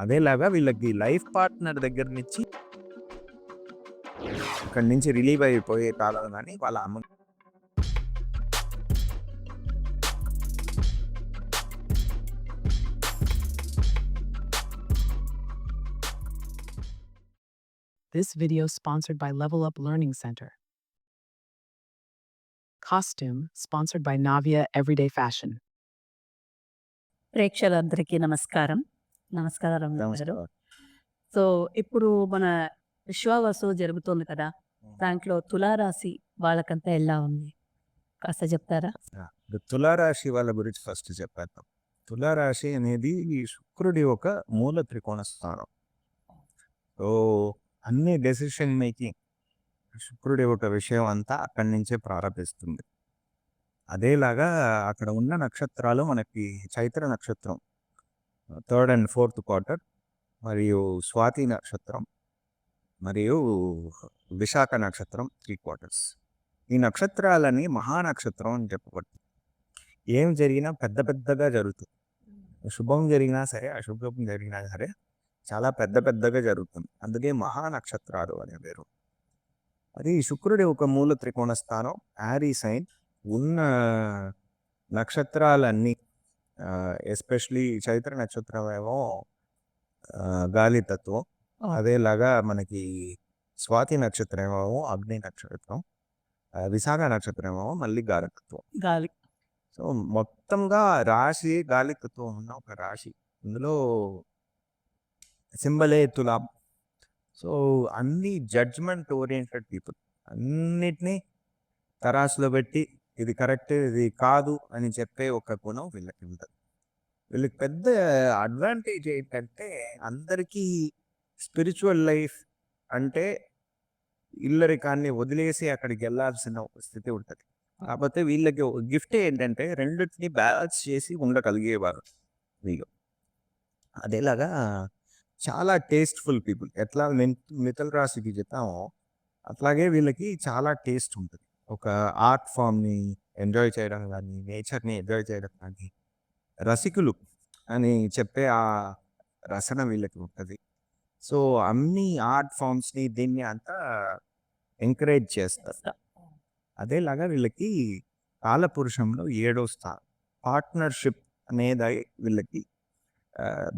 అదేలాగా వీళ్ళకి life partner దగ్గర నుంచి ఇక్కడి నుంచి రిలీవ్ అయిపోయే కాలం కానీ వాళ్ళ అమ్మ This video sponsored by Level Up Learning Center. Costume sponsored by Navia Everyday Fashion. ప్రేక్షకులందరికీ నమస్కారం. నమస్కారం గారు. సో ఇప్పుడు మన విశ్వావసు జరుగుతుంది కదా, దాంట్లో తులారాశి వాళ్ళకంతా ఎలా ఉంది కాస్త చెప్తారా? తులారాశి వాళ్ళ గురించి ఫస్ట్ చెప్పేద్దాం. తులారాశి అనేది ఈ శుక్రుడి ఒక మూల త్రికోణ స్థానం. సో అన్ని డెసిషన్ మేకింగ్ శుక్రుడి ఒక విషయం అంతా అక్కడి నుంచే ప్రారంభిస్తుంది. అదేలాగా అక్కడ ఉన్న నక్షత్రాలు మనకి చైత్ర నక్షత్రం 3rd and 4th క్వార్టర్, మరియు స్వాతి నక్షత్రం, మరియు విశాఖ నక్షత్రం 3 quarters. ఈ నక్షత్రాలని మహానక్షత్రం అని చెప్పబడుతుంది. ఏం జరిగినా పెద్ద పెద్దగా జరుగుతుంది. శుభం జరిగినా సరే, అశుభం జరిగినా సరే చాలా పెద్ద పెద్దగా జరుగుతుంది. అందుకే మహానక్షత్రాలు అనే పేరు. అది శుక్రుడి ఒక మూల త్రికోణ స్థానం. యారీ సైన్ ఉన్న నక్షత్రాలన్నీ, ఎస్పెషలీ చైత్ర నక్షత్రం ఏమో గాలి తత్వం, అదేలాగా మనకి స్వాతి నక్షత్రం ఏమో అగ్ని నక్షత్రం, విశాఖ నక్షత్రం ఏమో మళ్ళీ గాలితత్వం. గాలి. సో మొత్తంగా రాశి గాలితత్వం ఉన్న ఒక రాశి. ఇందులో సింబలే తులాం. సో అన్ని జడ్జ్మెంట్ ఓరియంటెడ్ పీపుల్, అన్నిటినీ తరాసులో పెట్టి ఇది కరెక్ట్ ఇది కాదు అని చెప్పే ఒక గుణం వీళ్ళకి ఉంటుంది. వీళ్ళకి పెద్ద అడ్వాంటేజ్ ఏంటంటే అందరికీ స్పిరిచువల్ లైఫ్ అంటే ఇల్లరికాన్ని వదిలేసి అక్కడికి వెళ్ళాల్సిన ఒక స్థితి ఉంటుంది. కాకపోతే వీళ్ళకి గిఫ్ట్ ఏంటంటే రెండింటిని బ్యాలెన్స్ చేసి ఉండగలిగేవారు వీళ్ళు. అదేలాగా చాలా టేస్ట్ఫుల్ పీపుల్. ఎట్లా మిథున రాశికి చెప్తామో అట్లాగే వీళ్ళకి చాలా టేస్ట్ ఉంటుంది. ఒక ఆర్ట్ ఫామ్ని ఎంజాయ్ చేయడం కానీ, నేచర్ని ఎంజాయ్ చేయడం కానీ, రసికులు అని చెప్పే ఆ రసన వీళ్ళకి ఉంటుంది. సో అన్ని ఆర్ట్ ఫామ్స్ని దీన్ని అంతా ఎంకరేజ్ చేస్తారు. అదేలాగా వీళ్ళకి కాలపురుషంలో 7వ స్థానం పార్ట్నర్షిప్ అనేది వీళ్ళకి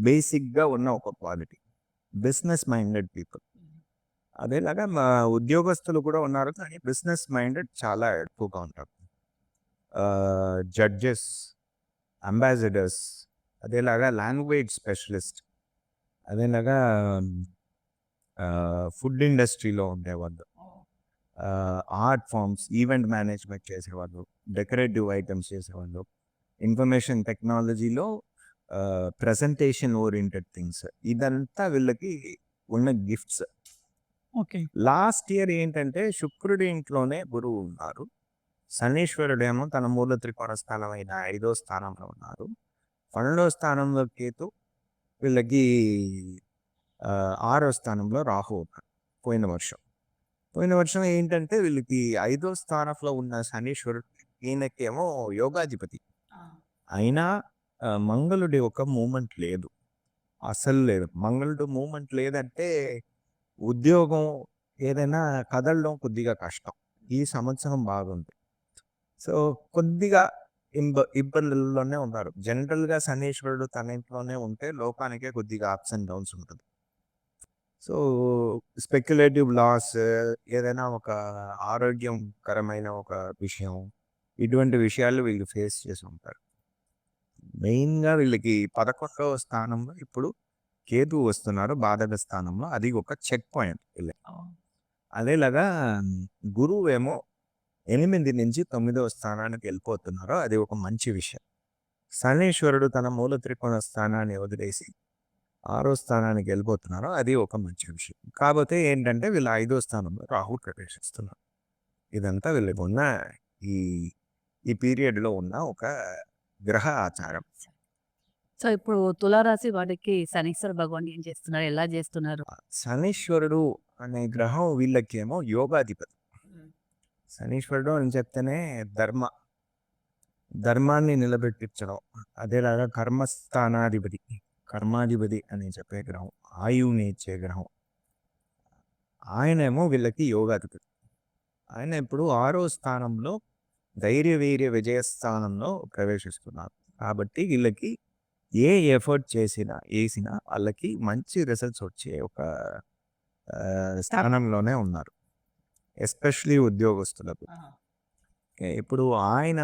బేసిక్గా ఉన్న ఒక క్వాలిటీ. Business minded people. అదేలాగా మా ఉద్యోగస్తులు కూడా ఉన్నారు, కానీ బిజినెస్ మైండెడ్ చాలా ఎక్కువగా ఉంటారు. జడ్జెస్, అంబాసిడర్స్, అదేలాగా లాంగ్వేజ్ స్పెషలిస్ట్, అదేలాగా ఫుడ్ ఇండస్ట్రీలో ఉండేవాళ్ళు, ఆర్ట్ ఫామ్స్, ఈవెంట్ మేనేజ్మెంట్ చేసేవాళ్ళు, డెకరేటివ్ ఐటమ్స్ చేసేవాళ్ళు, ఇన్ఫర్మేషన్ టెక్నాలజీలో ప్రెజెంటేషన్ ఓరియంటెడ్ థింగ్స్, ఇదంతా వీళ్ళకి ఉన్న గిఫ్ట్స్. ఓకే. లాస్ట్ ఇయర్ ఏంటంటే శుక్రుడి ఇంట్లోనే గురువు ఉన్నారు, శనీశ్వరుడేమో తన మూల త్రికోణ స్థానం అయిన 5వ స్థానంలో ఉన్నారు, 12వ స్థానంలో కేతు, వీళ్ళకి 6వ స్థానంలో రాహు ఉన్నారు. పోయిన వర్షం ఏంటంటే వీళ్ళకి 5వ స్థానంలో ఉన్న శనీశ్వరుడు ఈయనకేమో యోగాధిపతి అయినా మంగళుడి ఒక మూమెంట్ లేదు, అసలు లేదు. మంగళుడు మూమెంట్ లేదంటే ఉద్యోగం ఏదైనా కదలడం కొద్దిగా కష్టం. ఈ సంవత్సరం బాగుంది. సో కొద్దిగా ఇబ్బందుల్లోనే ఉన్నారు. జనరల్గా శనీశ్వరుడు తన ఇంట్లోనే ఉంటే లోకానికే కొద్దిగా అప్స్ అండ్ డౌన్స్ ఉంటుంది. సో స్పెక్యులేటివ్ లాస్, ఏదైనా ఒక ఆరోగ్యకరమైన ఒక విషయం, ఇటువంటి విషయాలు వీళ్ళు ఫేస్ చేసి ఉంటారు. మెయిన్గా వీళ్ళకి 11వ స్థానంలో ఇప్పుడు కేతు వస్తున్నారు, బాధక స్థానంలో. అది ఒక చెక్ పాయింట్ వీళ్ళకి. అదేలాగా గురువు ఏమో 8 నుంచి 9వ స్థానానికి వెళ్ళిపోతున్నారు, అది ఒక మంచి విషయం. శనీశ్వరుడు తన మూల త్రికోణ స్థానాన్ని వదిలేసి 6వ స్థానానికి వెళ్ళిపోతున్నారు, అది ఒక మంచి విషయం. కాకపోతే ఏంటంటే వీళ్ళు 5వ స్థానంలో రాహు ప్రవేశిస్తున్నారు. ఇదంతా వీళ్ళకి ఉన్న ఈ పీరియడ్లో ఉన్న ఒక గ్రహ ఆచారం. సో ఇప్పుడు తులారాశి వాడికి శనీశ్వర భగవాన్ ఏం చేస్తున్నారు, ఎలా చేస్తున్నారు? శనీశ్వరుడు అనే గ్రహం వీళ్ళకేమో యోగాధిపతి. శనీశ్వరుడు అని చెప్తేనే ధర్మాన్ని నిలబెట్టించడం, అదేలాగా కర్మస్థానాధిపతి, కర్మాధిపతి అని చెప్పే గ్రహం, ఆయువుని ఇచ్చే గ్రహం. ఆయనేమో వీళ్ళకి యోగాధిపతి. ఆయన ఇప్పుడు 6వ స్థానంలో ధైర్య వీర్య విజయ స్థానంలో ప్రవేశిస్తున్నారు. కాబట్టి వీళ్ళకి ఏ ఎఫర్ట్ వేసినా వాళ్ళకి మంచి రిజల్ట్స్ వచ్చే ఒక స్థానంలోనే ఉన్నారు, ఎస్పెషలీ ఉద్యోగస్తులకు. ఇప్పుడు ఆయన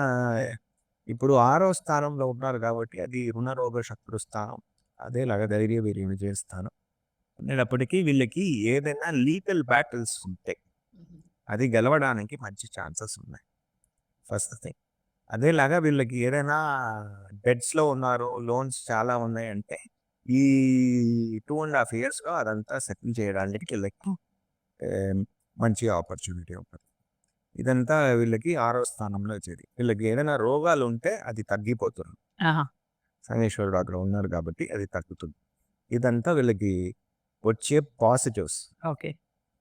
6వ స్థానంలో ఉన్నారు కాబట్టి అది రుణరోగ శత్రు స్థానం, అదేలాగా ధైర్య వీర్య విజయ స్థానం అనేటప్పటికీ వీళ్ళకి ఏదైనా లీగల్ బ్యాటిల్స్ ఉంటాయి, అది గెలవడానికి మంచి ఛాన్సెస్ ఉన్నాయి. ఫస్ట్ థింగ్ అదేలాగా వీళ్ళకి ఏదైనా డెట్స్లో ఉన్నారు, లోన్స్ చాలా ఉన్నాయి అంటే ఈ 2.5 yearsలో అదంతా సెటిల్ చేయడానికి వీళ్ళకి మంచి ఆపర్చునిటీ ఉంటుంది. ఇదంతా వీళ్ళకి 6వ స్థానంలో వచ్చేది. వీళ్ళకి ఏదైనా రోగాలు ఉంటే అది తగ్గిపోతుంది, శనీశ్వరుడు అక్కడ ఉన్నారు కాబట్టి అది తగ్గుతుంది. ఇదంతా వీళ్ళకి వచ్చే పాజిటివ్స్. ఓకే.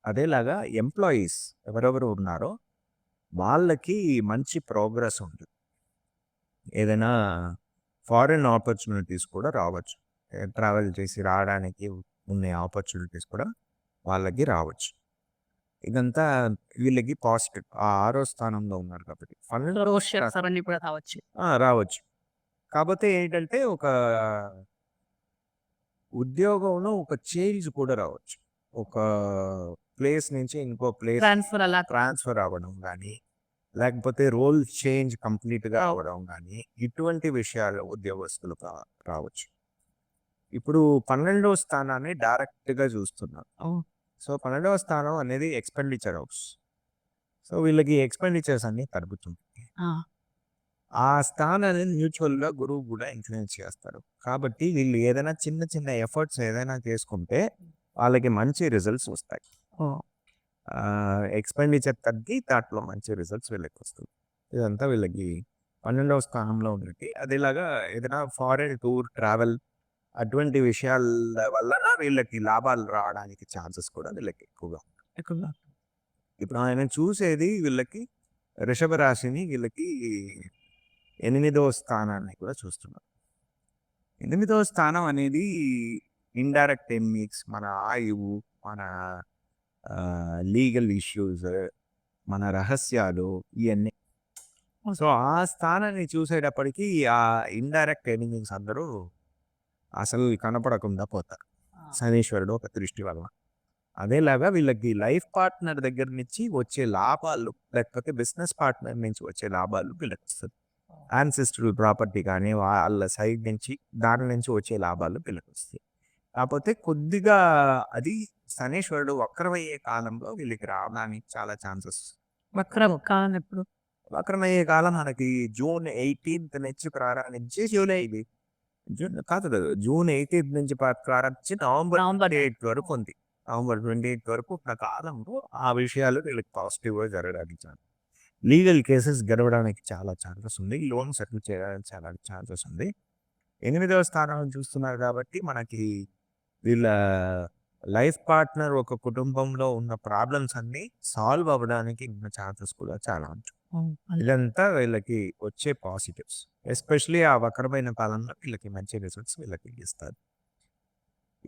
అదేలాగా ఎంప్లాయీస్ ఎవరెవరు ఉన్నారో వాళ్ళకి మంచి ప్రోగ్రెస్ ఉంటుంది. ఏదైనా ఫారిన్ ఆపర్చునిటీస్ కూడా రావచ్చు, ట్రావెల్ చేసి రావడానికి ఉన్న ఆపర్చునిటీస్ కూడా వాళ్ళకి రావచ్చు. ఇదంతా వీళ్ళకి పాజిటివ్. 6వ స్థానంలో ఉన్నారు కాబట్టి అవన్నీ కూడా రావచ్చు. రావచ్చు. కాకపోతే ఏంటంటే ఒక ఉద్యోగంలో ఒక చేంజ్ కూడా రావచ్చు, ఒక ప్లేస్ నుంచి ఇంకో ప్లేస్ ట్రాన్స్ఫర్ అవ్వడం కానీ, లేకపోతే రోల్ చేంజ్ కంప్లీట్గా అవ్వడం కానీ, ఇటువంటి విషయాలు ఉద్యోగస్తులు రావచ్చు. ఇప్పుడు 12వ స్థానాన్ని డైరెక్ట్గా చూస్తున్నారు. సో 12వ స్థానం అనేది ఎక్స్పెండిచర్ హౌస్. సో వీళ్ళకి ఎక్స్పెండిచర్స్ అన్ని తగ్గుతుంది. ఆ స్థానాన్ని మ్యూచువల్గా గురువు కూడా ఇన్ఫ్లుయెన్స్ చేస్తారు. కాబట్టి వీళ్ళు ఏదైనా చిన్న చిన్న ఎఫర్ట్స్ ఏదైనా చేసుకుంటే వాళ్ళకి మంచి రిజల్ట్స్ వస్తాయి. ఎక్స్పెండిచర్ తగ్గి దాంట్లో మంచి రిజల్ట్స్ వీళ్ళకి వస్తుంది. ఇదంతా వీళ్ళకి 12వ స్థానంలో ఉన్నట్టు. అదేలాగా ఏదైనా ఫారెన్ టూర్, ట్రావెల్ అటువంటి విషయాల వల్ల వీళ్ళకి లాభాలు రావడానికి ఛాన్సెస్ కూడా వీళ్ళకి ఎక్కువగా. ఇప్పుడు ఆయన చూసేది వీళ్ళకి వృషభ రాశిని, వీళ్ళకి 8వ స్థానాన్ని కూడా చూస్తున్నారు. 8వ స్థానం అనేది ఇండైరెక్ట్ ఎనిమిక్స్, మన ఆయువు, మన లీగల్ ఇష్యూస్, మన రహస్యాలు, ఇవన్నీ. సో ఆ స్థానాన్ని చూసేటప్పటికి ఆ ఇండైరెక్ట్ ఎనిమిక్స్ అందరూ అసలు కనపడకుండా పోతారు శనీశ్వరుడు ఒక దృష్టి వల్ల. అదేలాగా వీళ్ళకి లైఫ్ పార్ట్నర్ దగ్గర నుంచి వచ్చే లాభాలు, లేకపోతే బిజినెస్ పార్ట్నర్ నుంచి వచ్చే లాభాలు వీళ్ళకి వస్తుంది. యాన్సిస్ట్రల్ ప్రాపర్టీ కానీ వాళ్ళ సైడ్ నుంచి దాని నుంచి వచ్చే లాభాలు వీళ్ళకి వస్తాయి. కాకపోతే కొద్దిగా అది శనీశ్వరుడు వక్రమయ్యే కాలంలో వీళ్ళకి రావడానికి చాలా ఛాన్సెస్. వక్రమయ్యే కాలం మనకి June 18th నుంచి ప్రారంభించి June 18th నుంచి ప్రారంభించి November 28th వరకు ఉంది. November 28th వరకు ఉన్న కాలంలో ఆ విషయాలు వీళ్ళకి పాజిటివ్గా జరగడానికి, లీగల్ కేసెస్ గెలవడానికి చాలా ఛాన్సెస్ ఉంది, లోన్ సెటిల్ చేయడానికి చాలా ఛాన్సెస్ ఉంది. 8వ స్థానాన్ని చూస్తున్నారు కాబట్టి మనకి వీళ్ళ లైఫ్ పార్ట్నర్ ఒక కుటుంబంలో ఉన్న ప్రాబ్లమ్స్ అన్ని సాల్వ్ అవ్వడానికి ఉన్న ఛాన్సెస్ కూడా చాలా ఉంటాయి. ఇదంతా వీళ్ళకి వచ్చే పాజిటివ్స్. ఎస్పెషలీ ఆ వక్రమైన కాలంలో వీళ్ళకి మంచి రిజల్ట్స్ వీళ్ళకి ఇస్తారు.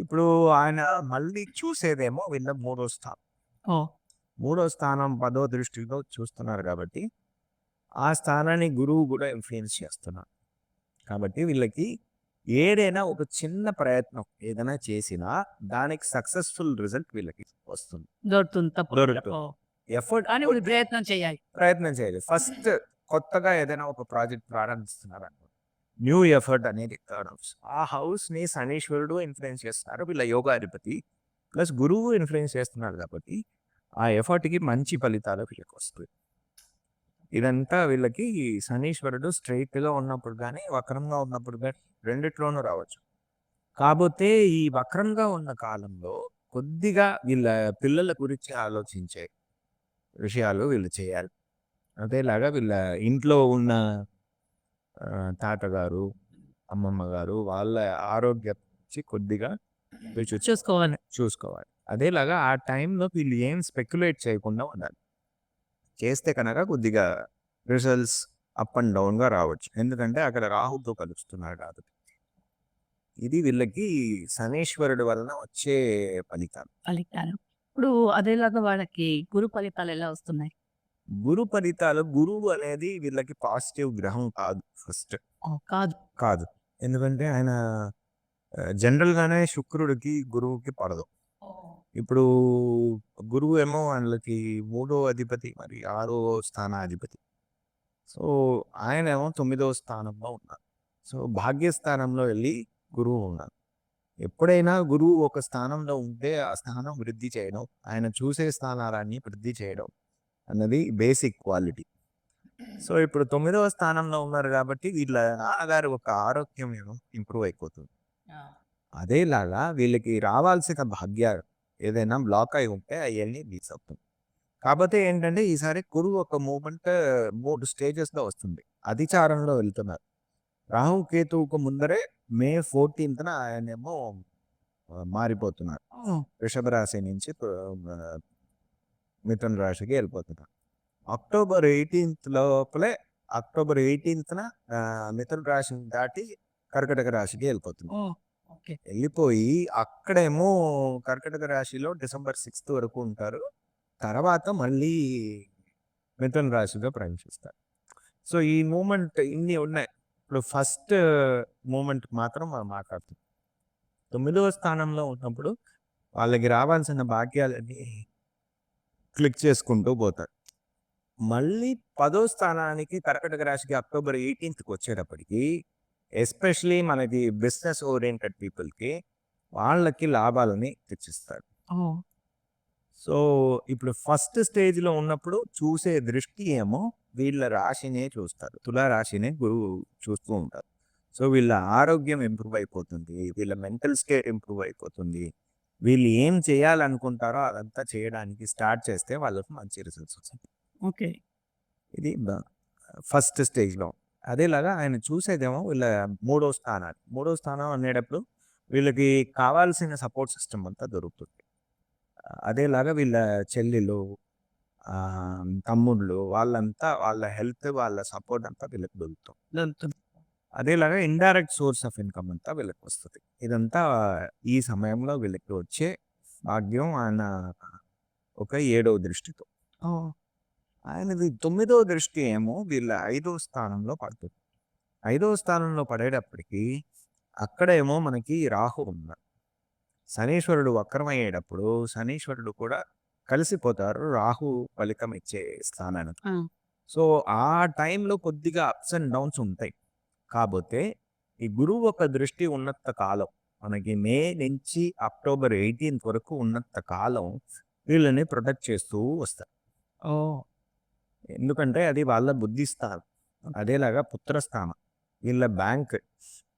ఇప్పుడు ఆయన మళ్ళీ చూసేదేమో వీళ్ళ 3వ స్థానం. 3వ స్థానం 10వ దృష్టిలో చూస్తున్నారు కాబట్టి ఆ స్థానాన్ని గురువు కూడా ఇన్ఫ్లుయెన్స్ చేస్తున్నారు. కాబట్టి వీళ్ళకి ఏదైనా ఒక చిన్న ప్రయత్నం ఏదైనా చేసినా దానికి సక్సెస్ఫుల్ రిజల్ట్ వీళ్ళకి వస్తుంది, దొరుకుతుంది. ఎఫర్ట్ ప్రయత్నం చేయాలి. ఫస్ట్ కొత్తగా ఏదైనా ఒక ప్రాజెక్ట్ ప్రారంభిస్తున్నారు అనుకో, న్యూ ఎఫర్ట్ అనేది థర్డ్ హౌస్. ఆ హౌస్ని శనీశ్వరుడు ఇన్ఫ్లుయెన్స్ చేస్తున్నారు, వీళ్ళ యోగాధిపతి ప్లస్ గురువు ఇన్ఫ్లుయెన్స్ చేస్తున్నారు కాబట్టి ఆ ఎఫర్ట్కి మంచి ఫలితాలు వీళ్ళకి వస్తాయి. ఇదంతా వీళ్ళకి శనీశ్వరుడు స్ట్రైట్గా ఉన్నప్పుడు కానీ వక్రంగా ఉన్నప్పుడు కానీ రెండిట్లోనూ రావచ్చు. కాకపోతే ఈ వక్రంగా ఉన్న కాలంలో కొద్దిగా వీళ్ళ పిల్లల గురించి ఆలోచించే విషయాలు వీళ్ళు చేయాలి. అదేలాగా వీళ్ళ ఇంట్లో ఉన్న తాతగారు, అమ్మమ్మ గారు వాళ్ళ ఆరోగ్యం కొద్దిగా చూసుకోవాలి. అదేలాగా ఆ టైంలో వీళ్ళు ఏం స్పెక్యులేట్ చేయకుండా ఉండాలి. చేస్తే కనుక కొద్దిగా రిజల్ట్స్ అప్ అండ్ డౌన్గా రావచ్చు, ఎందుకంటే అక్కడ రాహుతో కలుస్తున్నారు కాబట్టి. ఇది వీళ్ళకి శనీశ్వరుడు వలన వచ్చే ఫలితాలు. ఫలితాలు. ఇప్పుడు అదేలాగా వాళ్ళకి గురు ఫలితాలు ఎలా వస్తున్నాయి? గురు ఫలితాలు, గురువు అనేది వీళ్ళకి పాజిటివ్ గ్రహం కాదు ఫస్ట్. కాదు. కాదు. ఎందుకంటే ఆయన జనరల్‌గానే శుక్రుడికి, గురువుకి పడదు. ఇప్పుడు గురువు ఏమో వాళ్ళకి 3వ అధిపతి, మరి 6వ స్థానాధిపతి. సో, ఆయనేమో 9వ స్థానంలో ఉన్నారు. సో, భాగ్యస్థానంలో వెళ్ళి గురువు ఉన్నారు. ఎప్పుడైనా గురువు ఒక స్థానంలో ఉంటే ఆ స్థానం వృద్ధి చేయడం, ఆయన చూసే స్థానాలన్నీ వృద్ధి చేయడం అన్నది బేసిక్ క్వాలిటీ. సో, ఇప్పుడు 9వ స్థానంలో ఉన్నారు కాబట్టి వీళ్ళ నాన్నగారి ఒక ఆరోగ్యం ఏమో ఇంప్రూవ్ అయిపోతుంది. అదేలాగా వీళ్ళకి రావాల్సిన భాగ్యాలు ఏదైనా బ్లాక్ అయి ఉంటే అవన్నీ మిస్ అవుతుంది. కాకపోతే ఏంటంటే ఈసారి గురువు ఒక మూవ్‌మెంట్ 3 స్టేజెస్‌లో వస్తుంది. అధిచారంలో వెళ్తున్నారు. రాహు, కేతువుకు ముందరే మే 14న ఆయనేమో మారిపోతున్నారు. వృషభ రాశి నుంచి మిథున రాశికి వెళ్ళిపోతున్నారు. అక్టోబర్ 18th లోపలే అక్టోబర్ 18న మిథున రాశిని దాటి కర్కటక రాశికి వెళ్ళిపోతున్నారు. ఓకే. వెళ్ళిపోయి అక్కడేమో కర్కటక రాశిలో డిసెంబర్ 6th వరకు ఉంటారు. తర్వాత మళ్ళీ మిథున రాశిలో ప్రవేశిస్తారు. సో, ఈ మూమెంట్ ఇన్ని ఉన్నాయి. ఇప్పుడు ఫస్ట్ మూమెంట్ మాత్రం మనం మాట్లాడుతున్నాం. 9వ స్థానంలో ఉన్నప్పుడు వాళ్ళకి రావాల్సిన భాగ్యాలన్నీ క్లిక్ చేసుకుంటూ పోతారు. మళ్ళీ 10వ స్థానానికి కర్కటక రాశికి అక్టోబర్ 18థ్‌కి వచ్చేటప్పటికి ఎస్పెషల్లీ మనకి బిజినెస్ ఓరియెంటెడ్ పీపుల్‌కి వాళ్ళకి లాభాలని తెచ్చిస్తారు. సో, ఇప్పుడు ఫస్ట్ స్టేజ్‌లో ఉన్నప్పుడు చూసే దృష్టి ఏమో వీళ్ళ రాశినే చూస్తారు. తులా రాశినే గురువు చూస్తూ ఉంటారు. సో, వీళ్ళ ఆరోగ్యం ఇంప్రూవ్ అయిపోతుంది. వీళ్ళ మెంటల్ స్టేట్ ఇంప్రూవ్ అయిపోతుంది. వీళ్ళు ఏం చేయాలనుకుంటారో అదంతా చేయడానికి స్టార్ట్ చేస్తే వాళ్ళకి మంచి రిజల్ట్స్ వస్తాయి. ఓకే. ఇది ఫస్ట్ స్టేజ్‌లో. అదేలాగా ఆయన చూసేదేమో వీళ్ళ 3వ స్థానాన్ని. 3వ స్థానం అనేటప్పుడు వీళ్ళకి కావాల్సిన సపోర్ట్ సిస్టమ్ అంతా దొరుకుతుంది. అదేలాగా వీళ్ళ చెల్లెలు, తమ్ముళ్ళు వాళ్ళంతా వాళ్ళ హెల్త్, వాళ్ళ సపోర్ట్ అంతా వీళ్ళకి దొరుకుతుంది. అదేలాగా ఇండైరెక్ట్ సోర్స్ ఆఫ్ ఇన్కమ్ అంతా వీళ్ళకి వస్తుంది. ఇదంతా ఈ సమయంలో వీళ్ళకి వచ్చే భాగ్యం ఆయన ఒక 7వ దృష్టితో. ఆయనది 9వ దృష్టి ఏమో వీళ్ళ 5వ స్థానంలో పడుతుంది. 5వ స్థానంలో పడేటప్పటికి అక్కడేమో మనకి రాహు ఉన్నారు. శనీశ్వరుడు వక్రమయ్యేటప్పుడు శనీశ్వరుడు కూడా కలిసిపోతారు రాహు ఫలితం ఇచ్చే స్థానానికి. సో, ఆ టైంలో కొద్దిగా అప్స్ అండ్ డౌన్స్ ఉంటాయి. కాకపోతే ఈ గురువు ఒక దృష్టి ఉన్నంత కాలం మనకి మే నుంచి అక్టోబర్ 18th వరకు ఉన్నంత కాలం వీళ్ళని ప్రొటెక్ట్ చేస్తూ వస్తారు. ఎందుకంటే అది వాళ్ళ బుద్ధి స్థానం. అదేలాగా పుత్రస్థానం. వీళ్ళ బ్యాంక్,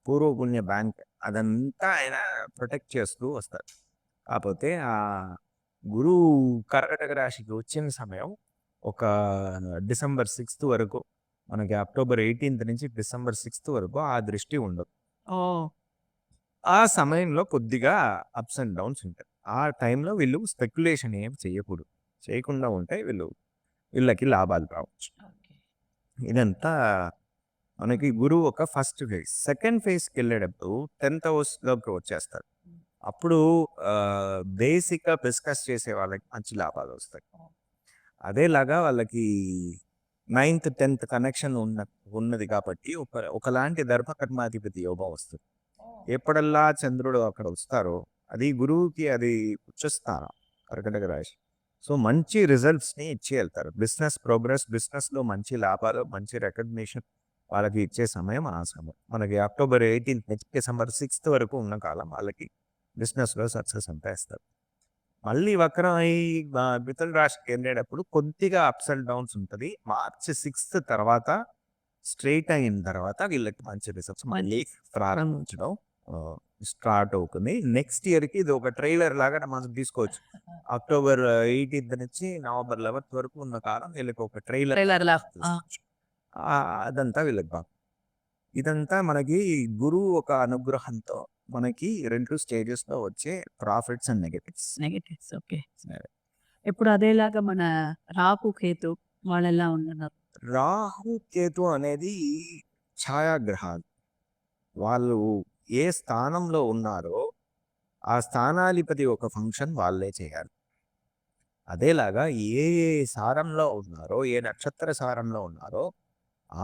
పూర్వపుణ్య బ్యాంక్ అదంతా ఆయన ప్రొటెక్ట్ చేస్తూ వస్తారు. కాకపోతే ఆ గురువు కర్కటక రాశికి వచ్చిన సమయం ఒక డిసెంబర్ 6th వరకు, మనకి అక్టోబర్ 18th నుంచి డిసెంబర్ 6th వరకు ఆ దృష్టి ఉండదు. ఆ సమయంలో కొద్దిగా అప్స్ అండ్ డౌన్స్ ఉంటాయి. ఆ టైంలో వీళ్ళు స్పెక్యులేషన్ ఏం చేయకూడదు. చేయకుండా ఉంటే వీళ్ళకి లాభాలు రావచ్చు. ఇదంతా మనకి గురువు ఒక ఫస్ట్ ఫేజ్. సెకండ్ ఫేజ్కి వెళ్ళేటప్పుడు 10th హౌస్లోకి వచ్చేస్తారు. అప్పుడు బేసిక్గా డిస్కస్ చేసే వాళ్ళకి మంచి లాభాలు వస్తాయి. అదేలాగా వాళ్ళకి 9th 10th కనెక్షన్ ఉన్నది కాబట్టి ఒకలాంటి దర్భకర్మాధిపతి యోగం వస్తుంది. ఎప్పుడల్లా చంద్రుడు అక్కడ వస్తారో అది గురువుకి అది ఉచ్చస్థానం కర్కటక రాశి. సో, మంచి రిజల్ట్స్ని ఇచ్చి వెళ్తారు. బిజినెస్ ప్రోగ్రెస్, బిజినెస్లో మంచి లాభాలు, మంచి రికగ్నిషన్ వాళ్ళకి ఇచ్చే సమయం ఆ సమయం. మనకి అక్టోబర్ 18th నుంచి డిసెంబర్ 6th వరకు ఉన్న కాలం వాళ్ళకి బిజినెస్లో సక్సెస్ అంతా ఇస్తారు. మళ్ళీ వక్రం అయి మిథున రాశికి వెళ్ళేటప్పుడు కొద్దిగా అప్స్ అండ్ డౌన్స్ ఉంటుంది. మార్చ్ 6th తర్వాత స్ట్రైట్ అయిన తర్వాత వీళ్ళకి మంచి రిజల్ట్స్ మళ్ళీ ప్రారంభించడం స్టార్ట్ అవుతుంది. నెక్స్ట్ ఇయర్కి ఇది ఒక ట్రైలర్ లాగా మనం తీసుకోవచ్చు. అక్టోబర్ 18th నుంచి నవంబర్ 11th వరకు ఉన్న కాలం వీళ్ళకి ఒక ట్రైలర్ అదంతా వీళ్ళకి బాగా. ఇదంతా మనకి గురువు ఒక అనుగ్రహంతో మనకి 2 స్టేజెస్లో వచ్చే ప్రాఫిట్స్ అండ్ నెగటివ్స్. ఓకే. ఇప్పుడు అదేలాగా మన రాహు, కేతు వాళ్ళు ఎలా ఉన్నారు? రాహు, కేతు అనేది ఛాయాగ్రహాలు. వాళ్ళు ఏ స్థానంలో ఉన్నారో ఆ స్థానాధిపతి ఒక ఫంక్షన్ వాళ్ళే చేయాలి. అదేలాగా ఏ సారంలో ఉన్నారో, ఏ నక్షత్ర సారంలో ఉన్నారో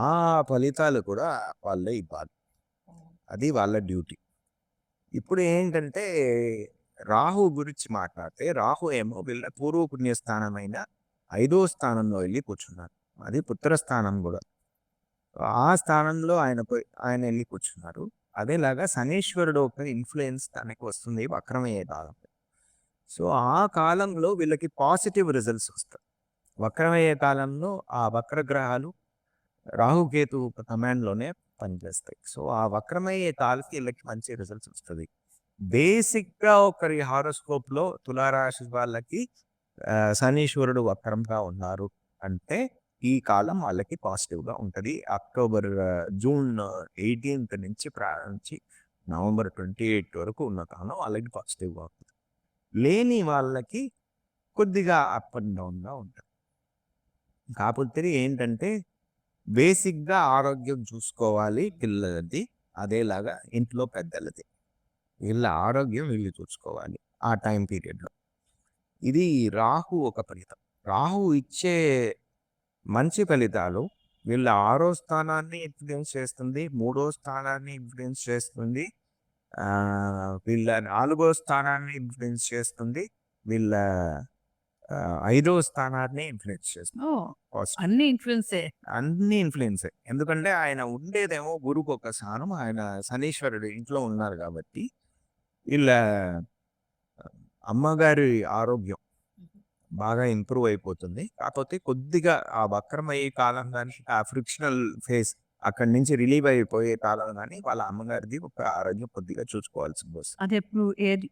ఆ ఫలితాలు కూడా వాళ్ళే ఇవ్వాలి. అది వాళ్ళ డ్యూటీ. ఇప్పుడు ఏంటంటే రాహు గురించి మాట్లాడితే రాహు ఏమో వీళ్ళ పూర్వ పుణ్యస్థానమైన 5వ స్థానంలో వెళ్ళి కూర్చున్నారు. అది పుత్రస్థానం కూడా. ఆ స్థానంలో ఆయన వెళ్ళి కూర్చున్నారు. అదేలాగా శనీశ్వరుడు ఒక ఇన్ఫ్లుయెన్స్ తనకి వస్తుంది వక్రమయ్యే కాలం. సో ఆ కాలంలో వీళ్ళకి పాజిటివ్ రిజల్ట్స్ వస్తాయి. వక్రమయ్యే కాలంలో ఆ వక్రగ్రహాలు రాహుకేతు కమాండ్లోనే పనిచేస్తాయి. సో ఆ వక్రమయ్యే కాలకి వీళ్ళకి మంచి రిజల్ట్స్ వస్తుంది. బేసిక్గా ఒకరి హారోస్కోప్లో తులారాశి వాళ్ళకి శనీశ్వరుడు వక్రంగా ఉన్నారు అంటే ఈ కాలం వాళ్ళకి పాజిటివ్గా ఉంటుంది. జూన్ 18th నుంచి ప్రారంభించి నవంబర్ 28 వరకు ఉన్న కాలం వాళ్ళకి పాజిటివ్గా ఉంటుంది. లేని వాళ్ళకి కొద్దిగా అప్ అండ్ డౌన్గా ఉంటుంది. కాకపోతే ఏంటంటే బేసిక్గా ఆరోగ్యం చూసుకోవాలి పిల్లలది, అదేలాగా ఇంట్లో పెద్దలది. వీళ్ళ ఆరోగ్యం వీళ్ళు చూసుకోవాలి ఆ టైం పీరియడ్లో. ఇది రాహు ఒక ఫలితం. రాహు ఇచ్చే మంచి ఫలితాలు వీళ్ళ 6వ స్థానాన్ని ఇన్ఫ్లుయెన్స్ చేస్తుంది, 3వ స్థానాన్ని ఇన్ఫ్లుయెన్స్ చేస్తుంది, వీళ్ళ 4వ స్థానాన్ని ఇన్ఫ్లుయెన్స్ చేస్తుంది, వీళ్ళ 5వ స్థానాన్ని ఇన్ఫ్లుయెన్స్ చేస్తుంది. అన్ని ఇన్ఫ్లుయెన్సే. అన్ని ఇన్ఫ్లుయెన్సే. ఎందుకంటే ఆయన ఉండేదేమో గురువుకు ఒక స్థానం, ఆయన శనీశ్వరుడు ఇంట్లో ఉన్నారు కాబట్టి వీళ్ళ అమ్మగారి ఆరోగ్యం బాగా ఇంప్రూవ్ అయిపోతుంది. కాకపోతే కొద్దిగా ఆ వక్రమయ్యే కాలం కానీ ఆ ఫ్రిక్షనల్ ఫేస్ అక్కడి నుంచి రిలీవ్ అయిపోయే కాలం కానీ వాళ్ళ అమ్మగారిది ఒక ఆరోగ్యం కొద్దిగా చూసుకోవాల్సి వస్తుంది. అది ఎప్పుడు ఏది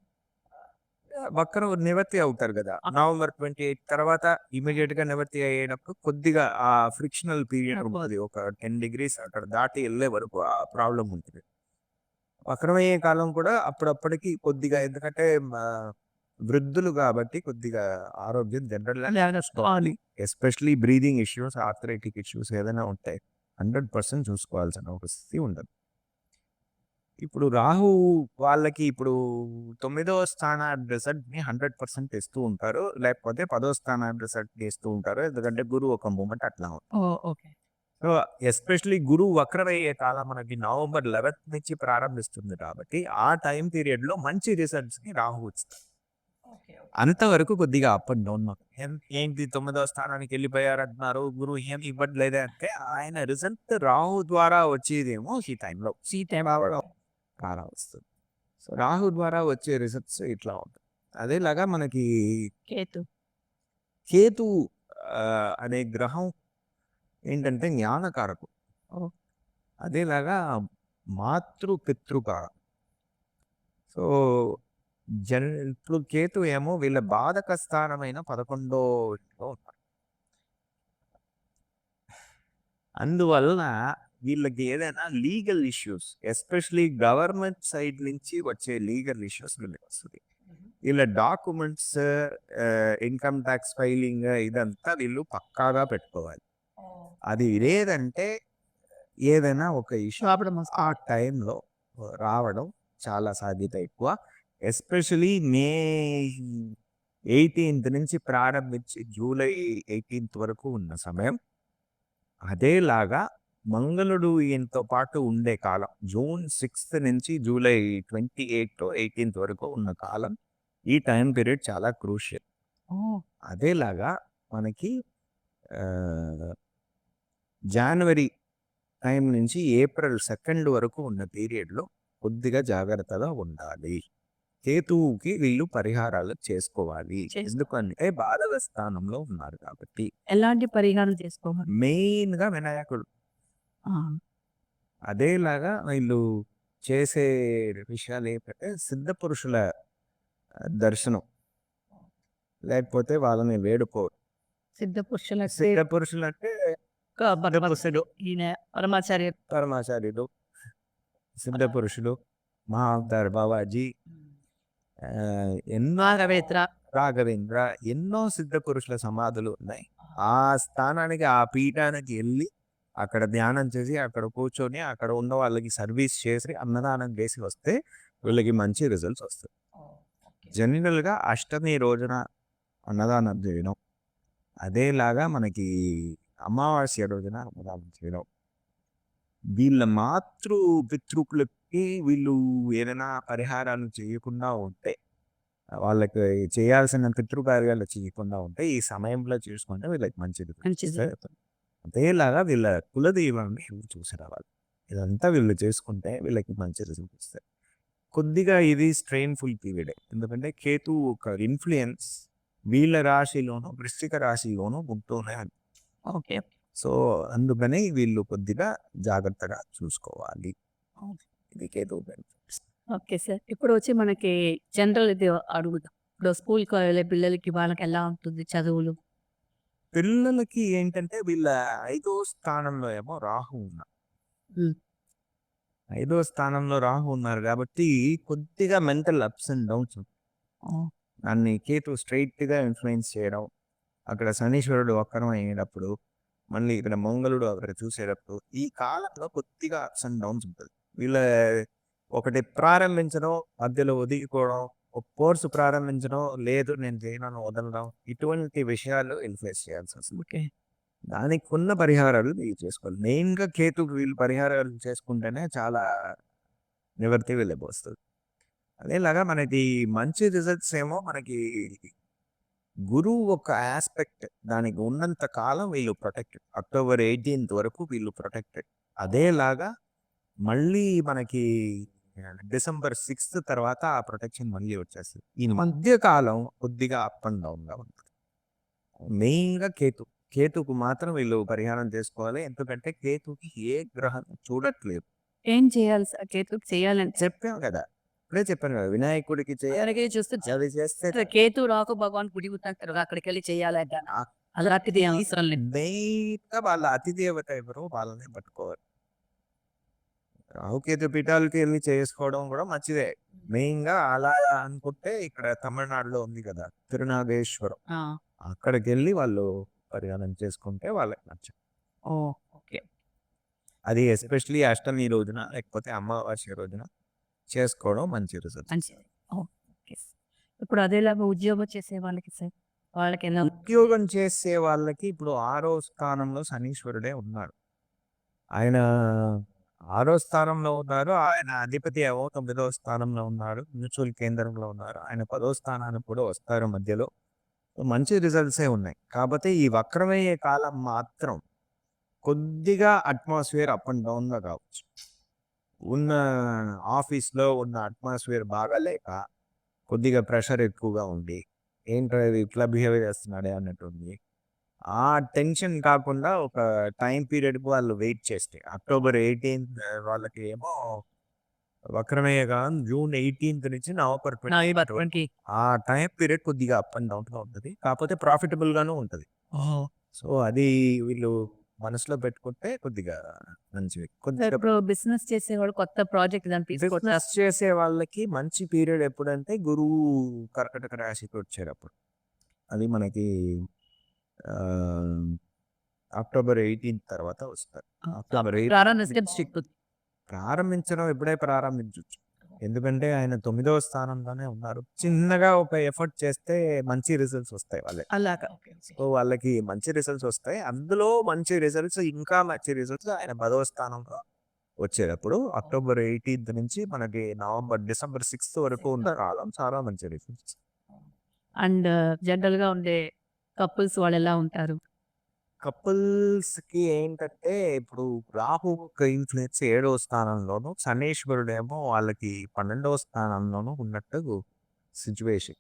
వక్రం నివర్తి అవుతారు కదా, నవంబర్ 28 తర్వాత ఇమీడియట్ గా నివర్తి అయ్యేటప్పుడు కొద్దిగా ఆ ఫ్రిక్షనల్ పీరియడ్ ఉంటుంది. ఒక 10 degrees అక్కడ దాటి వెళ్ళే వరకు ఆ ప్రాబ్లం ఉంటుంది. వక్రమయ్యే కాలం కూడా అప్పుడప్పటికి కొద్దిగా, ఎందుకంటే వృద్ధులు కాబట్టి కొద్దిగా ఆరోగ్యం general, especially breathing issues, arthritic issues ఏదైనా ఉంటాయి 100% చూసుకోవాల్సిన పరిస్థితి ఉండదు. ఇప్పుడు రాహు వాళ్ళకి ఇప్పుడు 9వ స్థానాన్ని రిజల్ట్ని 100% ఇస్తూ ఉంటారు, లేకపోతే 10వ స్థానాన్ని రిజల్ట్ ఇస్తూ ఉంటారు. ఎందుకంటే గురువు ఒక మూమెంట్ అట్లా ఉంటుంది. ఓకే. సో ఎస్పెషలీ గురువు వక్రమయ్యే కాలం మనకి నవంబర్ 11th నుంచి ప్రారంభిస్తుంది కాబట్టి ఆ టైం పీరియడ్ లో మంచి రిజల్ట్స్ ని రాహు ఇస్తారు. అంతవరకు కొద్దిగా అప్ అండ్ డౌన్. ఏంటి 9వ స్థానానికి వెళ్ళిపోయారంటున్నారు, గురువు ఏం ఇవ్వట్లేదే అంటే ఆయన రిజల్ట్ రాహు ద్వారా వచ్చేదేమో ఈ టైంలో చాలా వస్తుంది. సో రాహు ద్వారా వచ్చే రిజల్ట్స్ ఇట్లా ఉంటుంది. అదేలాగా మనకి కేతు అనే గ్రహం ఏంటంటే జ్ఞానకారకు, అదేలాగా మాతృపితృకారం. సో ఇప్పుడు కేతు ఏమో వీళ్ళ బాధక స్థానమైన 11వ ఇంట్లో ఉన్నారు. అందువలన వీళ్ళకి ఏదైనా legal issues, especially government side నుంచి వచ్చే లీగల్ ఇష్యూస్ వీళ్ళకి వస్తుంది. వీళ్ళ డాక్యుమెంట్స్, ఇన్కమ్ ట్యాక్స్ ఫైలింగ్ ఇదంతా వీళ్ళు పక్కాగా పెట్టుకోవాలి. అది లేదంటే ఏదైనా ఒక ఇష్యూ ఆ టైంలో రావడం చాలా సాధ్యత ఎక్కువ. ఎస్పెషలీ మే 18th నుంచి ప్రారంభించి జూలై 18th వరకు ఉన్న సమయం. అదేలాగా మంగళుడు ఈయనతో పాటు ఉండే కాలం జూన్ 6th నుంచి జూలై 28th 18th వరకు ఉన్న కాలం. ఈ టైం పీరియడ్ చాలా క్రూషియల్. అదేలాగా మనకి జనవరి టైం నుంచి ఏప్రిల్ 2nd వరకు ఉన్న పీరియడ్లో కొద్దిగా జాగ్రత్తగా ఉండాలి. కేతువుకి వీళ్ళు పరిహారాలు చేసుకోవాలి. ఎందుకంటే బాధక స్థానంలో ఉన్నారు కాబట్టి. ఎలాంటి పరిహారం చేసుకోవాలి? మెయిన్గా వినాయకుడు. అదేలాగా వీళ్ళు చేసే విషయాలు ఏంటంటే సిద్ధ పురుషుల దర్శనం, లేకపోతే వాళ్ళని వేడుకోరు. సిద్ధ పురుషులు అంటే పరమాచార్యుడు, సిద్ధ పురుషులు, మహావతార్ బాబాజీ, ఎన్నో రాఘవేంద్ర, ఎన్నో సిద్ధ పురుషుల సమాధులు ఉన్నాయి. ఆ స్థానానికి, ఆ పీఠానికి వెళ్ళి అక్కడ ధ్యానం చేసి అక్కడ కూర్చొని అక్కడ ఉన్న వాళ్ళకి సర్వీస్ చేసి అన్నదానం చేసి వస్తే వీళ్ళకి మంచి రిజల్ట్స్ వస్తాయి. జనరల్గా అష్టమి రోజున అన్నదానం చేయడం, అదేలాగా మనకి అమావాస్య రోజున అన్నదానం చేయడం, వీళ్ళ మాతృ పితృకులకి వీళ్ళు ఏదైనా పరిహారాలు చేయకుండా ఉంటే, వాళ్ళకి చేయాల్సిన పితృకార్యాలు చేయకుండా ఉంటే ఈ సమయంలో చూసుకుంటే వీళ్ళకి మంచిది. మంచిది. అదేలాగా వీళ్ళ కులదైవాన్ని వీళ్ళు చూసి రావాలి. ఇదంతా వీళ్ళు చేసుకుంటే వీళ్ళకి మంచి రిజల్ట్ వస్తాయి. కొద్దిగా ఇది స్ట్రెయిన్ఫుల్ పీరియడ్, ఎందుకంటే కేతు ఒక ఇన్ఫ్లుయెన్స్ వీళ్ళ రాశిలోనూ వృశ్చిక రాశిలోనూ ఉంటూనే ఉంది. ఓకే. సో అందుకని వీళ్ళు కొద్దిగా జాగ్రత్తగా చూసుకోవాలి. ఇది కేతు benefits. Okay sir. ఇప్పుడు వచ్చి మనకి జనరల్ ఇది అడుగుదాం. ఇప్పుడు స్కూల్‌కి వెళ్ళే పిల్లలకి వాళ్ళకి ఎలా ఉంటుంది చదువులు? పిల్లలకి ఏంటంటే వీళ్ళ 5వ స్థానంలో ఏమో రాహు ఉన్నారు. హ్మ్. 5వ స్థానంలో రాహు ఉన్నారు కాబట్టి కొద్దిగా మెంటల్ అప్స్ అండ్ డౌన్స్ దాన్ని కేతు స్ట్రైట్గా ఇన్ఫ్లుయెన్స్ చేయడం, అక్కడ శనీశ్వరుడు వక్రం అయ్యేటప్పుడు మళ్ళీ ఇక్కడ మంగళుడు అక్కడ చూసేటప్పుడు ఈ కాలంలో కొద్దిగా అప్స్ అండ్ డౌన్స్ ఉంటుంది. వీళ్ళ ఒకటి ప్రారంభించడం, మధ్యలో ఒదిగిపోవడం, ఒక కోర్సు ప్రారంభించడం, లేదు నేను చేయను వదలడం, ఇటువంటి విషయాలు ఇన్ఫ్లుయెన్స్ చేయాల్సి వస్తుంది. ఓకే. దానికి ఉన్న పరిహారాలు మీరు చేసుకోవాలి. మెయిన్గా కేతుకు వీళ్ళు పరిహారాలు చేసుకుంటేనే చాలా నివర్తి వెళ్ళిపోతుంది. అదేలాగా మనకి మంచి రిజల్ట్స్ ఏమో మనకి గురువు ఒక ఆస్పెక్ట్ దానికి ఉన్నంత కాలం వీళ్ళు ప్రొటెక్టెడ్. అక్టోబర్ 18th వరకు వీళ్ళు ప్రొటెక్టెడ్. అదేలాగా మళ్ళీ మనకి డిసెంబర్ 6th తర్వాత ఆ ప్రొటెక్షన్ మళ్ళీ వచ్చేస్తుంది. ఈ మధ్య కాలం కొద్దిగా అప్ అండ్ డౌన్గా ఉంటుంది. మెయిన్గా కేతుకు మాత్రం వీళ్ళు పరిహారం చేసుకోవాలి, ఎందుకంటే కేతుకి ఏ గ్రహం చూడట్లేదు. ఏం చేయాలి సార్ కేతుకి చేయాలంటే? చెప్పాం కదా, ఇప్పుడే చెప్పాను కదా, వినాయకుడికి చేయాలి. అలాగే చూస్తే అది చేస్తే కేతు రాహు భగవాన్ గుడి ఉంటారు అక్కడికి వెళ్ళి చేయాలంట. అలాంటిది అవసరం లేదు. మెయిన్గా వాళ్ళ అతిదేవత ఎవరో వాళ్ళని పట్టుకోవాలి. రాహుకేతు పీఠాలకి వెళ్ళి చేసుకోవడం కూడా మంచిదే. మెయిన్గా అలా అనుకుంటే ఇక్కడ తమిళనాడులో ఉంది కదా తిరునాగేశ్వరం, ఆ! అక్కడికి వెళ్ళి వాళ్ళు పరిహారం చేసుకుంటే వాళ్ళకి నచ్చదు. ఓకే. అది ఎస్పెషలీ అష్టమి రోజున లేకపోతే అమావాస్య రోజున చేసుకోవడం మంచి రిజల్ట్. మంచిది. ఓకే. ఇప్పుడు అదేలాగా ఉద్యోగం చేసే వాళ్ళకి సార్ వాళ్ళకి ఎలా? ఉద్యోగం చేసే వాళ్ళకి ఇప్పుడు 6వ స్థానంలో శనీశ్వరుడే ఉన్నాడు. ఆయన 6వ స్థానంలో ఉన్నారు. ఆయన అధిపతి ఏమో 9వ స్థానంలో ఉన్నాడు. మ్యూచువల్ కేంద్రంలో ఉన్నారు. ఆయన 10వ స్థానానికి కూడా వస్తారు మధ్యలో. మంచి రిజల్ట్సే ఉన్నాయి. కాకపోతే ఈ వక్రమయ్యే కాలం మాత్రం కొద్దిగా అట్మాస్ఫియర్ అప్ అండ్ డౌన్గా కావచ్చు. ఉన్న ఆఫీస్లో ఉన్న అట్మాస్ఫియర్ బాగాలేక కొద్దిగా ప్రెషర్ ఎక్కువగా ఉండి ఏంటో ఇది ఇట్లా బిహేవ్ చేస్తున్నాడే అన్నట్టుంది. ఆ టెన్షన్ కాకుండా ఒక టైం పీరియడ్కి వాళ్ళు వెయిట్ చేస్తే అక్టోబర్ 18th వాళ్ళకి ఏమో వక్రమయ్యే కాలం జూన్ 18th నుంచి నవంబర్ 20 ఆ టైం పీరియడ్ కొద్దిగా అప్ అండ్ డౌన్గా ఉంటుంది. కాకపోతే ప్రాఫిటబుల్గాను ఉంటుంది. సో అది వీళ్ళు మనసులో పెట్టుకుంటే కొద్దిగా మంచివి. కొద్దిగా ఇప్పుడు బిజినెస్ చేసేవాళ్ళు కొత్త ప్రాజెక్ట్ దాన్ని తీసుకొచ్చారు. బిజినెస్ చేసే వాళ్ళకి మంచి పీరియడ్ ఎప్పుడంటే గురువు కర్కటక రాశికి వచ్చేటప్పుడు. అది మనకి అక్టోబర్ 18th తర్వాత వస్తారు. అక్టోబర్ 18 ప్రారంభించడం ఎప్పుడే ప్రారంభించవచ్చు, ఎందుకంటే ఆయన 9వ స్థానంలోనే ఉన్నారు. చిన్నగా ఒక ఎఫర్ట్ చేస్తే మంచి రిజల్ట్స్ వస్తాయి వాళ్ళకి. అలాగా. సో వాళ్ళకి మంచి రిజల్ట్స్ వస్తాయి. అందులో మంచి రిజల్ట్స్ ఇంకా మంచి రిజల్ట్స్ ఆయన 10వ స్థానంలో వచ్చేటప్పుడు అక్టోబర్ 18th నుంచి మనకి డిసెంబర్ 6th వరకు ఉన్న కాలం చాలా మంచి రిజల్ట్స్. అండ్ జనరల్గా ఉండే కపుల్స్ వాళ్ళు ఎలా ఉంటారు? కపుల్స్కి ఏంటంటే ఇప్పుడు రాహు ఒక ఇన్ఫ్లుయెన్స్ 7వ స్థానంలోను, శనీశ్వరుడు ఏమో వాళ్ళకి 12వ స్థానంలోనూ ఉన్నట్టు సిచ్యువేషన్.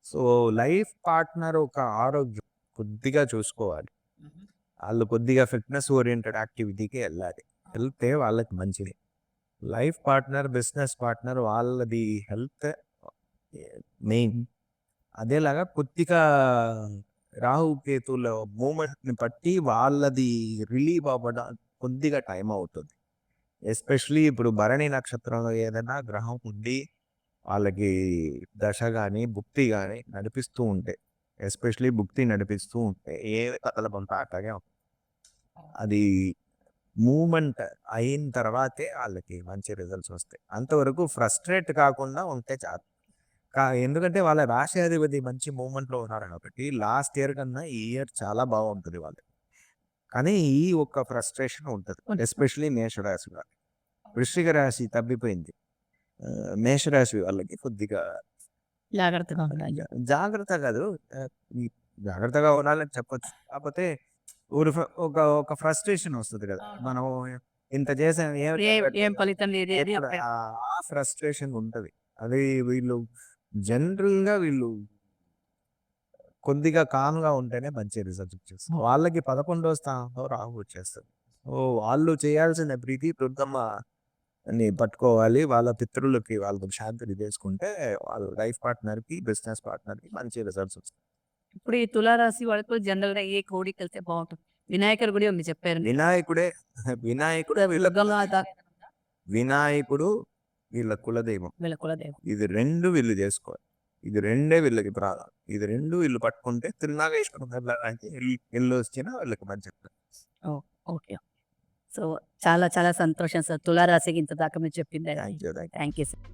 సో లైఫ్ పార్ట్నర్ ఒక ఆరోగ్యం కొద్దిగా చూసుకోవాలి. వాళ్ళు కొద్దిగా ఫిట్నెస్ ఓరియంటెడ్ యాక్టివిటీకి వెళ్ళాలి. వెళ్తే వాళ్ళకి మంచిది. లైఫ్ పార్ట్నర్, బిజినెస్ పార్ట్నర్ వాళ్ళది హెల్త్ మెయిన్. అదేలాగా కొద్దిగా రాహుకేతుల మూమెంట్ని బట్టి వాళ్ళది రిలీవ్ అవ్వడం కొద్దిగా టైం అవుతుంది. ఎస్పెషలీ ఇప్పుడు భరణి నక్షత్రంలో ఏదైనా గ్రహం ఉండి వాళ్ళకి దశ కానీ భుక్తి కానీ నడిపిస్తూ ఉంటే, ఎస్పెషలీ భుక్తి నడిపిస్తూ ఉంటే ఏ కథల పంట అట్లాగే ఉంటుంది. అది మూవ్‌మెంట్ అయిన తర్వాతే ఆళ్ళకి మంచి రిజల్ట్స్ వస్తాయి. అంతవరకు ఫ్రస్ట్రేట్ కాకుండా ఉంటే చాలు. ఎందుకంటే వాళ్ళ రాశయాధిపతి మంచి మూవ్‌మెంట్‌లో ఉన్నారు కాబట్టి లాస్ట్ ఇయర్ కన్నా ఈ ఇయర్ చాలా బాగుంటది వాళ్ళకి. కానీ ఈ ఒక్క ఫ్రస్ట్రేషన్ ఉంటది. ఎస్పెషల్లీ మేషరాశి వాళ్ళకి. వృశ్చిక రాశి తప్పిపోయింది. మేషరాశి వాళ్ళకి కొద్దిగా జాగ్రత్తగా ఉండాలి. జాగ్రత్త కాదు. ఈ జాగ్రత్తగా ఉండాలని చెప్పొచ్చు. కాకపోతే ఒక ఫ్రస్ట్రేషన్ వస్తది కదా! మనం ఇంత చేసాం ఏం ఫలితం లేదు అని ఎప్పుడు ఆ ఫ్రస్ట్రేషన్ ఉంటది. అది వీళ్ళు జనరల్‌గా కొద్దిగా కామ్‌గా ఉంటేనే మంచి రిజల్ట్ వచ్చేస్తది. వాళ్ళకి 11వ స్థానంలో రాహు వచ్చేస్తది. సో, వాళ్ళు చేయాల్సిన ప్రీతి దుర్గమ్మని పట్టుకోవాలి. వాళ్ళ పితరులకి వాళ్ళు శాంతిని చేసుకుంటే వాళ్ళ లైఫ్ పార్ట్నర్‌కి, బిజినెస్ పార్ట్నర్‌కి మంచి రిజల్ట్స్ వస్తాయి. ఇప్పుడు ఈ తులారాశి వాళ్ళకు జనరల్‌గా ఏ కోడికెళ్తే బావుంటుంది? వినాయకుడి గుడి ఉంది చెప్పారు. వినాయకుడే వినాయకుడే దుర్గమాత వినాయకుడు వీళ్ళ కులదైవం. వీళ్ళ కులదేవత. ఇది 2 వీళ్ళు చేసుకోవాలి. ఇది 2 వీళ్ళకి ప్రాణం. ఇది 2 వీళ్ళు పట్టుకుంటే తిరునాగేశ్వరం వెళ్ళడానికి ఎళ్ళొచ్చినా వీళ్ళకి మంచిది. ఓహ్! ఓకే. సో, చాలా చాలా సంతోషం సార్. తులారాశికి ఇంత దాకా మీరు చెప్పింది. Thank you. Thank you sir.